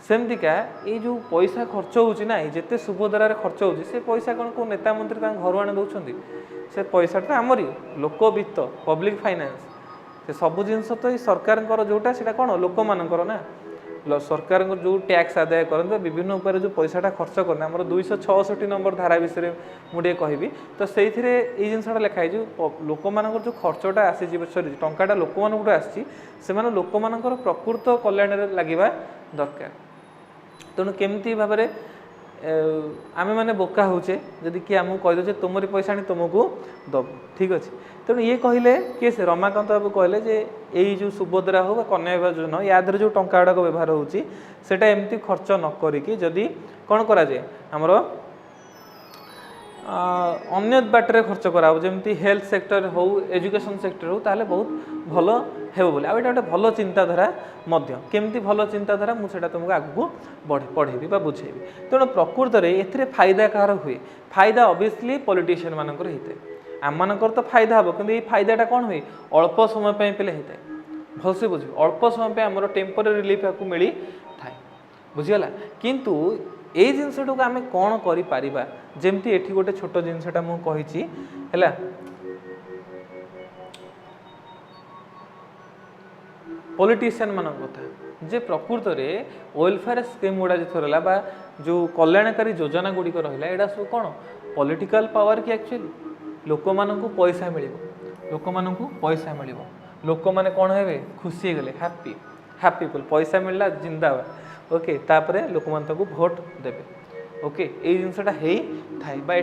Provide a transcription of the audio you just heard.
सेमतिका ये जो पैसा खर्च होची ना जिते सुभद्रार खर्च होची से पैसा कौन को नेता मंत्री घर आने दौरान से पैसा तो आमरी लोक वित्त पब्लिक फाइनान्स से सब जिनस तो ये सरकार जोटा से कौन लोक मानकर ना सरकार जो टैक्स आदाय करते विभिन्न उपाय जो पैसाटा खर्च करना आम 266 नंबर धारा विषय मुझे कहबी तो से ये जिनसा लिखाई जो लोक मान जो खर्चटा आसी सरी टाटा लोक मानू आसी लोक मान प्रकृत कल्याण लगे दरकार तेणु केमती भाव में आमे मैंने बोका होचे जदि किए आमको कहीदे तुमरी पैसा आनी तुमको दब ठीक अच्छे तेणु ये कहले किए से रमाकांत बाबू कहले जे यही जो सुभद्रा हो कन्या योजना या जो टंका गुड़ाक व्यवहार होटा एमती खर्च न करिकी जदि कौन करा जाए आमर अन्य बाटर खर्च करा जमी हेल्थ सेक्टर हो एजुकेशन सेक्टर हो ताले बहुत भल हेबो बोले आउ एटा भल चिंताधारा केमती भल चिंताधारा मुझे तुमको आगू पढ़ेबी बुझेबी तेणु प्रकृत में ए फायदा कहार हुए फायदा ऑब्वियसली पॉलिटिशियन मानकर होता है आम मानकर तो फायदा हम कि फायदाटा कौन हुए अल्प समय पे होता है भलसे बुझे अल्प समय पे आम टेम्पोरारी रिलीफ आपको मिली थाए बुझीगला किंतु ये जिनसटा को आम कौन करें जमती एठी गोटे छोट जिनसटा मुझे है पॉलिटिशियन मान कथा जे प्रकृत में वेलफेयर स्कीम गुड़ा जो रहा जो कल्याणकारी योजना गुड़िक रहा यहाँ सब कौन पॉलिटिकल पावर कि एक्चुअली लोक मानू पैसा मिल लोक मानू पैसा मिल लोक मैंने कौन हे खुशी गले हैप्पी हैप्पी पैसा मिलला जिंदाबाद ओके तापर लोक मान भोट देवे ओके ये जिनसटा है थाए